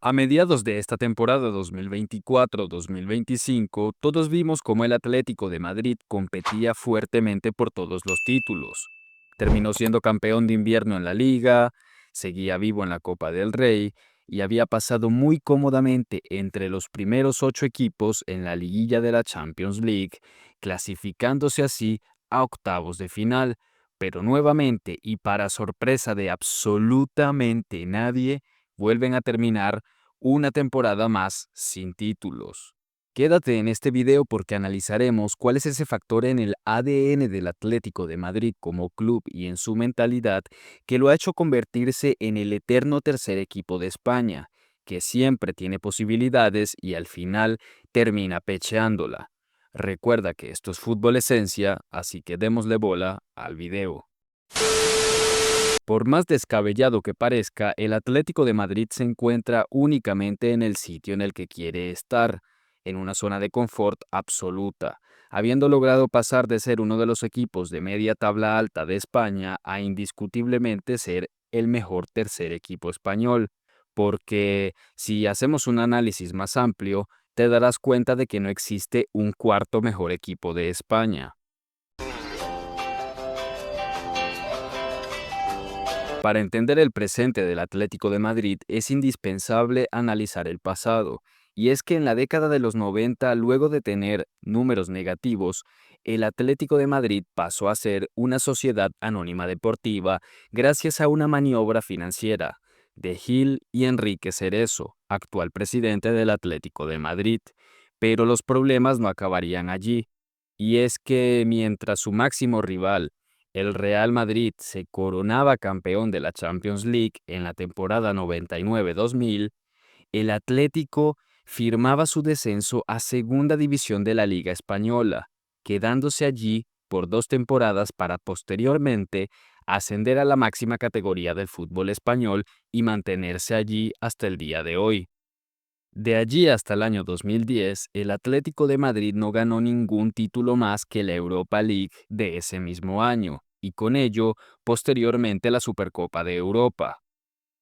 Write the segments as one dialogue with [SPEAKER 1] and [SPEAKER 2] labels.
[SPEAKER 1] A mediados de esta temporada 2024-2025, todos vimos cómo el Atlético de Madrid competía fuertemente por todos los títulos. Terminó siendo campeón de invierno en la Liga, seguía vivo en la Copa del Rey y había pasado muy cómodamente entre los primeros 8 equipos en la liguilla de la Champions League, clasificándose así a octavos de final. Pero nuevamente, y para sorpresa de absolutamente nadie, vuelven a terminar una temporada más sin títulos. Quédate en este video porque analizaremos cuál es ese factor en el ADN del Atlético de Madrid como club y en su mentalidad que lo ha hecho convertirse en el eterno tercer equipo de España, que siempre tiene posibilidades y al final termina pecheándola. Recuerda que esto es fútbol esencia, así que démosle bola al video. Por más descabellado que parezca, el Atlético de Madrid se encuentra únicamente en el sitio en el que quiere estar, en una zona de confort absoluta, habiendo logrado pasar de ser uno de los equipos de media tabla alta de España a indiscutiblemente ser el mejor tercer equipo español, porque si hacemos un análisis más amplio, te darás cuenta de que no existe un cuarto mejor equipo de España. Para entender el presente del Atlético de Madrid es indispensable analizar el pasado, y es que en la década de los 90, luego de tener números negativos, el Atlético de Madrid pasó a ser una sociedad anónima deportiva gracias a una maniobra financiera de Gil y Enrique Cerezo, actual presidente del Atlético de Madrid. Pero los problemas no acabarían allí, y es que mientras su máximo rival, el Real Madrid, se coronaba campeón de la Champions League en la temporada 99-2000, el Atlético firmaba su descenso a Segunda División de la Liga Española, quedándose allí por 2 temporadas para posteriormente ascender a la máxima categoría del fútbol español y mantenerse allí hasta el día de hoy. De allí hasta el año 2010, el Atlético de Madrid no ganó ningún título más que la Europa League de ese mismo año, y con ello, posteriormente la Supercopa de Europa.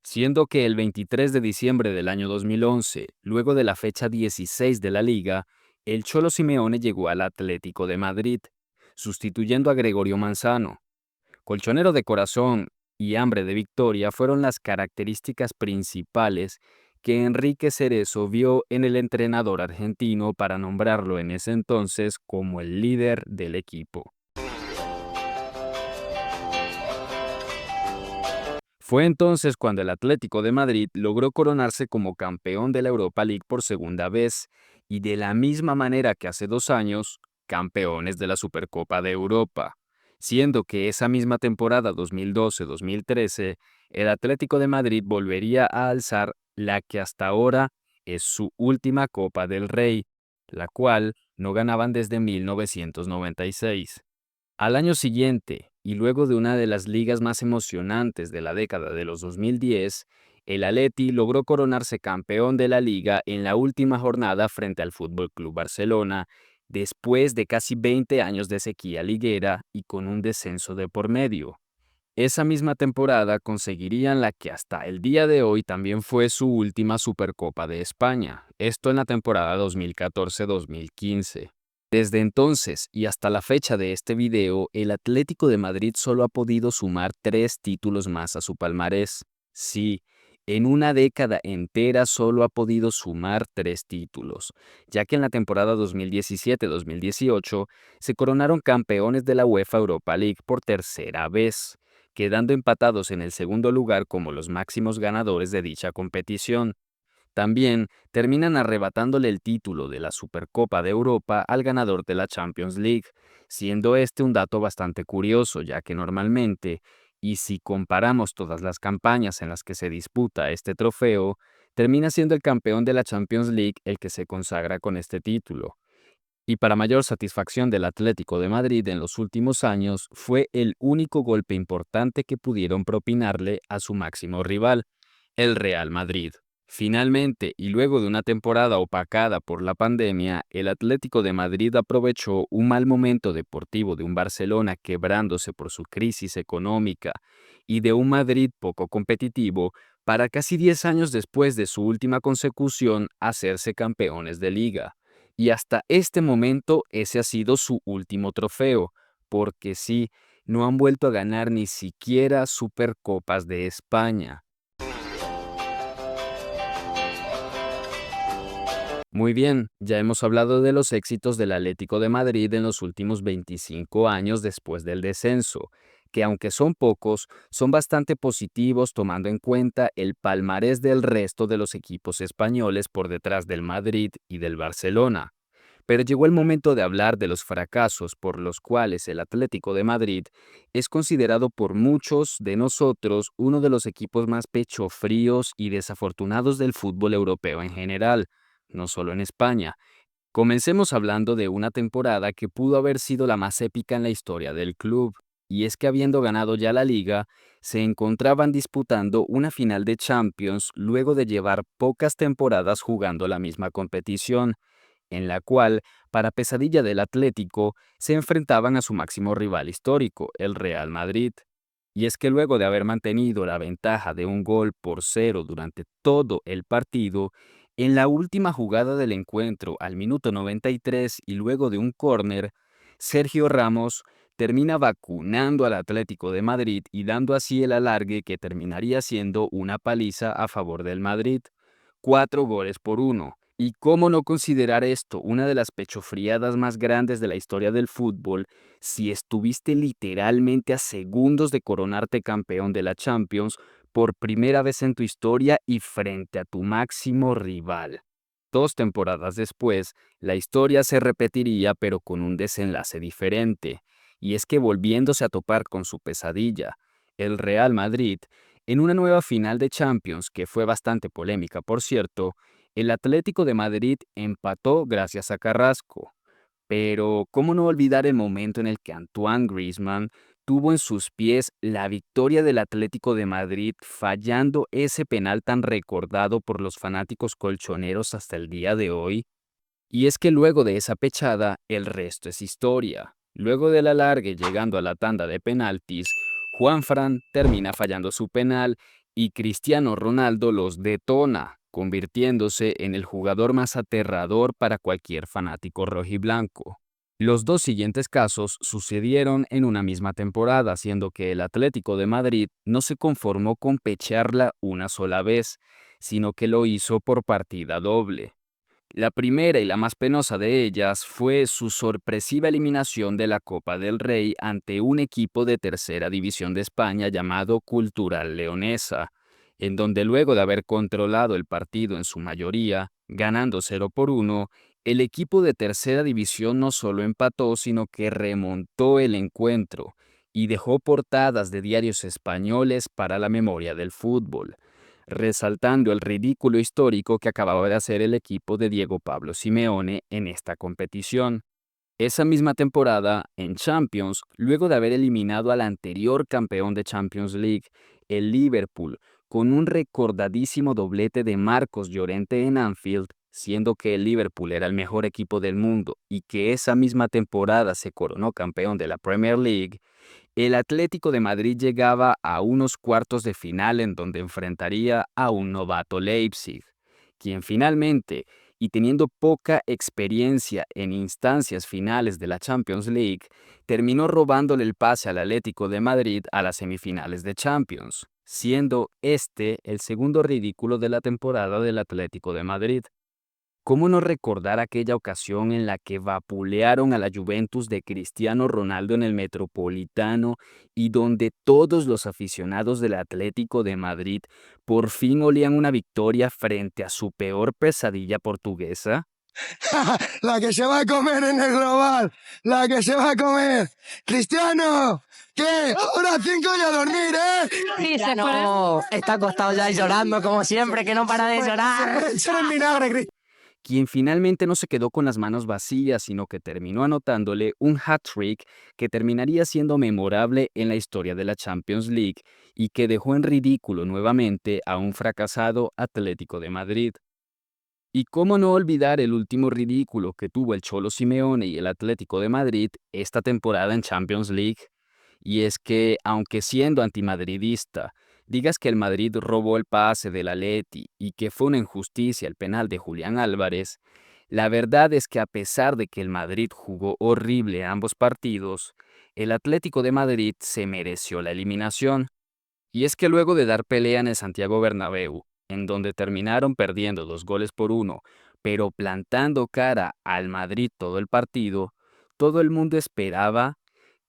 [SPEAKER 1] Siendo que el 23 de diciembre del año 2011, luego de la fecha 16 de la Liga, el Cholo Simeone llegó al Atlético de Madrid, sustituyendo a Gregorio Manzano. Colchonero de corazón y hambre de victoria fueron las características principales que Enrique Cerezo vio en el entrenador argentino para nombrarlo en ese entonces como el líder del equipo. Fue entonces cuando el Atlético de Madrid logró coronarse como campeón de la Europa League por segunda vez y de la misma manera que hace 2 años, campeones de la Supercopa de Europa, siendo que esa misma temporada 2012-2013, el Atlético de Madrid volvería a alzar la que hasta ahora es su última Copa del Rey, la cual no ganaban desde 1996. Al año siguiente, y luego de una de las ligas más emocionantes de la década de los 2010, el Atleti logró coronarse campeón de la liga en la última jornada frente al Fútbol Club Barcelona, después de casi 20 años de sequía liguera y con un descenso de por medio. Esa misma temporada conseguirían la que hasta el día de hoy también fue su última Supercopa de España, esto en la temporada 2014-2015. Desde entonces y hasta la fecha de este video, el Atlético de Madrid solo ha podido sumar 3 títulos más a su palmarés. Sí, en una década entera solo ha podido sumar 3 títulos, ya que en la temporada 2017-2018 se coronaron campeones de la UEFA Europa League por tercera vez, quedando empatados en el segundo lugar como los máximos ganadores de dicha competición. También terminan arrebatándole el título de la Supercopa de Europa al ganador de la Champions League, siendo este un dato bastante curioso, ya que normalmente, y si comparamos todas las campañas en las que se disputa este trofeo, termina siendo el campeón de la Champions League el que se consagra con este título. Y para mayor satisfacción del Atlético de Madrid en los últimos años, fue el único golpe importante que pudieron propinarle a su máximo rival, el Real Madrid. Finalmente, y luego de una temporada opacada por la pandemia, el Atlético de Madrid aprovechó un mal momento deportivo de un Barcelona quebrándose por su crisis económica y de un Madrid poco competitivo para casi 10 años después de su última consecución hacerse campeones de liga. Y hasta este momento ese ha sido su último trofeo, porque sí, no han vuelto a ganar ni siquiera Supercopas de España. Muy bien, ya hemos hablado de los éxitos del Atlético de Madrid en los últimos 25 años después del descenso, que aunque son pocos, son bastante positivos tomando en cuenta el palmarés del resto de los equipos españoles por detrás del Madrid y del Barcelona. Pero llegó el momento de hablar de los fracasos por los cuales el Atlético de Madrid es considerado por muchos de nosotros uno de los equipos más pechofríos y desafortunados del fútbol europeo en general, no solo en España. Comencemos hablando de una temporada que pudo haber sido la más épica en la historia del club, y es que habiendo ganado ya la liga, se encontraban disputando una final de Champions luego de llevar pocas temporadas jugando la misma competición, en la cual, para pesadilla del Atlético, se enfrentaban a su máximo rival histórico, el Real Madrid. Y es que luego de haber mantenido la ventaja de 1 gol por 0 durante todo el partido, en la última jugada del encuentro, al minuto 93 y luego de un córner, Sergio Ramos termina vacunando al Atlético de Madrid y dando así el alargue que terminaría siendo una paliza a favor del Madrid. 4 goles por 1. ¿Y cómo no considerar esto una de las pechofriadas más grandes de la historia del fútbol si estuviste literalmente a segundos de coronarte campeón de la Champions por primera vez en tu historia y frente a tu máximo rival? 2 temporadas después, la historia se repetiría pero con un desenlace diferente, y es que volviéndose a topar con su pesadilla, el Real Madrid, en una nueva final de Champions que fue bastante polémica por cierto, el Atlético de Madrid empató gracias a Carrasco. Pero, ¿cómo no olvidar el momento en el que Antoine Griezmann tuvo en sus pies la victoria del Atlético de Madrid, fallando ese penal tan recordado por los fanáticos colchoneros hasta el día de hoy? Y es que luego de esa pechada, el resto es historia. Luego del alargue llegando a la tanda de penaltis, Juanfran termina fallando su penal y Cristiano Ronaldo los detona, convirtiéndose en el jugador más aterrador para cualquier fanático rojiblanco. Los dos siguientes casos sucedieron en una misma temporada, siendo que el Atlético de Madrid no se conformó con pecharla una sola vez, sino que lo hizo por partida doble. La primera y la más penosa de ellas fue su sorpresiva eliminación de la Copa del Rey ante un equipo de tercera división de España llamado Cultural Leonesa, en donde luego de haber controlado el partido en su mayoría, ganando 0-1, el equipo de tercera división no solo empató, sino que remontó el encuentro y dejó portadas de diarios españoles para la memoria del fútbol, resaltando el ridículo histórico que acababa de hacer el equipo de Diego Pablo Simeone en esta competición. Esa misma temporada, en Champions, luego de haber eliminado al anterior campeón de Champions League, el Liverpool, con un recordadísimo doblete de Marcos Llorente en Anfield, siendo que el Liverpool era el mejor equipo del mundo y que esa misma temporada se coronó campeón de la Premier League, el Atlético de Madrid llegaba a unos cuartos de final en donde enfrentaría a un novato Leipzig, quien finalmente, y teniendo poca experiencia en instancias finales de la Champions League, terminó robándole el pase al Atlético de Madrid a las semifinales de Champions, siendo este el segundo ridículo de la temporada del Atlético de Madrid. ¿Cómo no recordar aquella ocasión en la que vapulearon a la Juventus de Cristiano Ronaldo en el Metropolitano y donde todos los aficionados del Atlético de Madrid por fin olían una victoria frente a su peor pesadilla portuguesa?
[SPEAKER 2] La que se va a comer en el global, la que se va a comer. Cristiano, ¿qué? Hora 5 y a dormir, ¿eh?
[SPEAKER 3] Cristiano está acostado ya y llorando como siempre, que no para de llorar.
[SPEAKER 2] Echar en vinagre, Cristiano.
[SPEAKER 1] Quien finalmente no se quedó con las manos vacías, sino que terminó anotándole un hat-trick que terminaría siendo memorable en la historia de la Champions League y que dejó en ridículo nuevamente a un fracasado Atlético de Madrid. Y cómo no olvidar el último ridículo que tuvo el Cholo Simeone y el Atlético de Madrid esta temporada en Champions League. Y es que, aunque siendo antimadridista, digas que el Madrid robó el pase del Atleti y que fue una injusticia el penal de Julián Álvarez, la verdad es que a pesar de que el Madrid jugó horrible ambos partidos, el Atlético de Madrid se mereció la eliminación. Y es que luego de dar pelea en el Santiago Bernabéu, en donde terminaron perdiendo 2-1, pero plantando cara al Madrid todo el partido, todo el mundo esperaba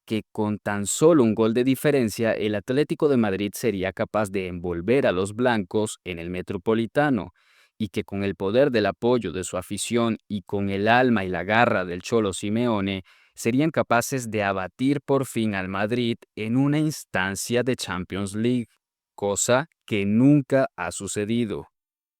[SPEAKER 1] que con tan solo un gol de diferencia el Atlético de Madrid sería capaz de envolver a los blancos en el Metropolitano y que con el poder del apoyo de su afición y con el alma y la garra del Cholo Simeone serían capaces de abatir por fin al Madrid en una instancia de Champions League, cosa que nunca ha sucedido.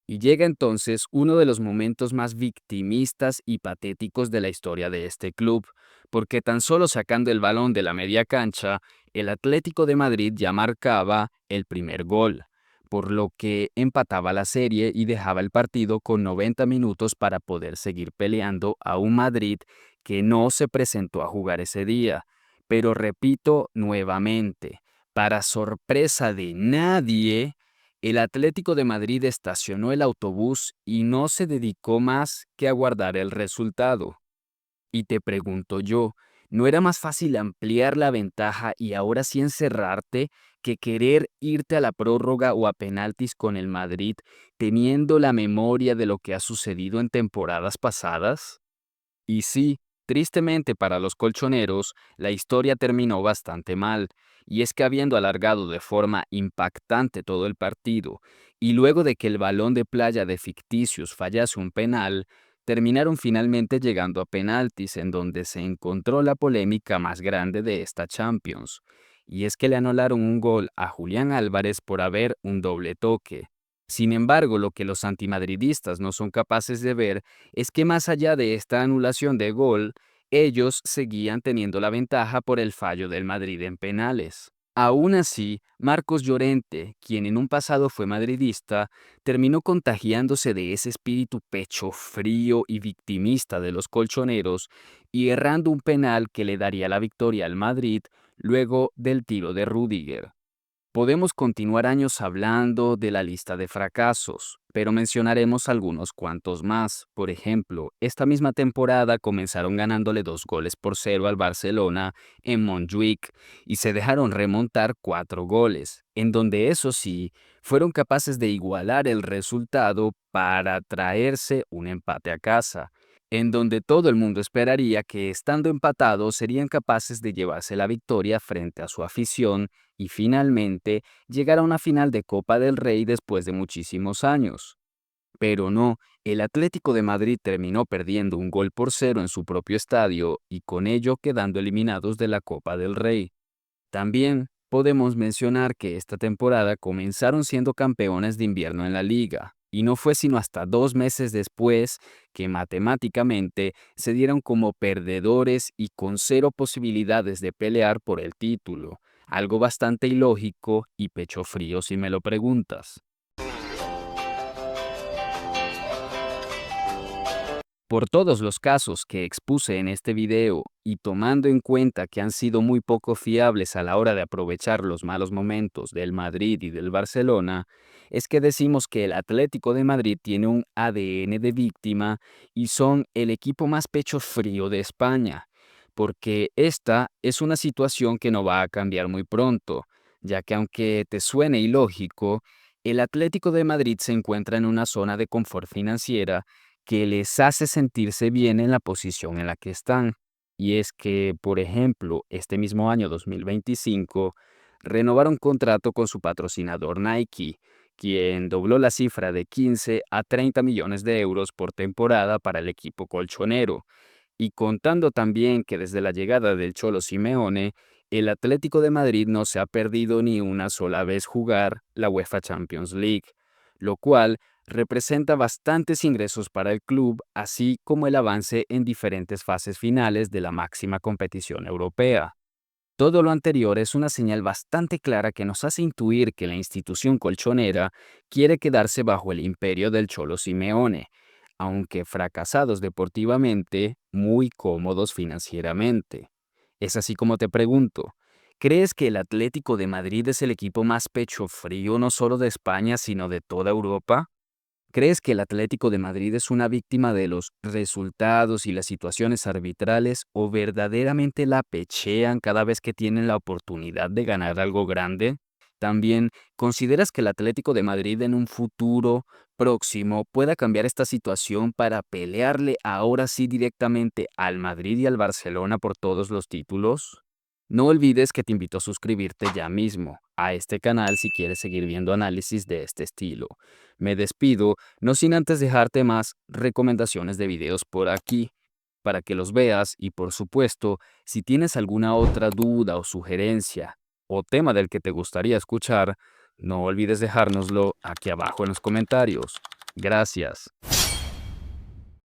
[SPEAKER 1] Y llega entonces uno de los momentos más victimistas y patéticos de la historia de este club, porque tan solo sacando el balón de la media cancha, el Atlético de Madrid ya marcaba el primer gol, por lo que empataba la serie y dejaba el partido con 90 minutos para poder seguir peleando a un Madrid que no se presentó a jugar ese día. Pero repito nuevamente, para sorpresa de nadie, el Atlético de Madrid estacionó el autobús y no se dedicó más que a guardar el resultado. Y te pregunto yo, ¿no era más fácil ampliar la ventaja y ahora sí encerrarte que querer irte a la prórroga o a penaltis con el Madrid, teniendo la memoria de lo que ha sucedido en temporadas pasadas? Y sí, tristemente para los colchoneros, la historia terminó bastante mal, y es que habiendo alargado de forma impactante todo el partido, y luego de que el balón de playa de ficticios fallase un penal, terminaron finalmente llegando a penaltis en donde se encontró la polémica más grande de esta Champions, y es que le anularon un gol a Julián Álvarez por haber un doble toque. Sin embargo, lo que los antimadridistas no son capaces de ver es que más allá de esta anulación de gol, ellos seguían teniendo la ventaja por el fallo del Madrid en penales. Aún así, Marcos Llorente, quien en un pasado fue madridista, terminó contagiándose de ese espíritu pecho frío y victimista de los colchoneros y errando un penal que le daría la victoria al Madrid luego del tiro de Rüdiger. Podemos continuar años hablando de la lista de fracasos, pero mencionaremos algunos cuantos más. Por ejemplo, esta misma temporada comenzaron ganándole 2-0 al Barcelona en Montjuic y se dejaron remontar 4 goles, en donde eso sí, fueron capaces de igualar el resultado para traerse un empate a casa, en donde todo el mundo esperaría que estando empatados serían capaces de llevarse la victoria frente a su afición y finalmente llegar a una final de Copa del Rey después de muchísimos años. Pero no, el Atlético de Madrid terminó perdiendo 1-0 en su propio estadio y con ello quedando eliminados de la Copa del Rey. También podemos mencionar que esta temporada comenzaron siendo campeones de invierno en la liga, y no fue sino hasta 2 meses después que matemáticamente se dieron como perdedores y con cero posibilidades de pelear por el título, algo bastante ilógico y pecho frío si me lo preguntas. Por todos los casos que expuse en este video y tomando en cuenta que han sido muy poco fiables a la hora de aprovechar los malos momentos del Madrid y del Barcelona, es que decimos que el Atlético de Madrid tiene un ADN de víctima y son el equipo más pecho frío de España, porque esta es una situación que no va a cambiar muy pronto, ya que aunque te suene ilógico, el Atlético de Madrid se encuentra en una zona de confort financiera que les hace sentirse bien en la posición en la que están. Y es que, por ejemplo, este mismo año 2025, renovaron contrato con su patrocinador Nike, quien dobló la cifra de 15 a 30 millones de euros por temporada para el equipo colchonero. Y contando también que desde la llegada del Cholo Simeone, el Atlético de Madrid no se ha perdido ni una sola vez jugar la UEFA Champions League, lo cual representa bastantes ingresos para el club, así como el avance en diferentes fases finales de la máxima competición europea. Todo lo anterior es una señal bastante clara que nos hace intuir que la institución colchonera quiere quedarse bajo el imperio del Cholo Simeone, aunque fracasados deportivamente, muy cómodos financieramente. Es así como te pregunto, ¿Crees que el Atlético de Madrid es el equipo más pecho frío no solo de España, sino de toda Europa? ¿Crees que el Atlético de Madrid es una víctima de los resultados y las situaciones arbitrales o verdaderamente la pechean cada vez que tienen la oportunidad de ganar algo grande? También, ¿consideras que el Atlético de Madrid en un futuro próximo pueda cambiar esta situación para pelearle ahora sí directamente al Madrid y al Barcelona por todos los títulos? No olvides que te invito a suscribirte ya mismo a este canal si quieres seguir viendo análisis de este estilo. Me despido, no sin antes dejarte más recomendaciones de videos por aquí para que los veas y por supuesto, si tienes alguna otra duda o sugerencia o tema del que te gustaría escuchar, no olvides dejárnoslo aquí abajo en los comentarios. Gracias.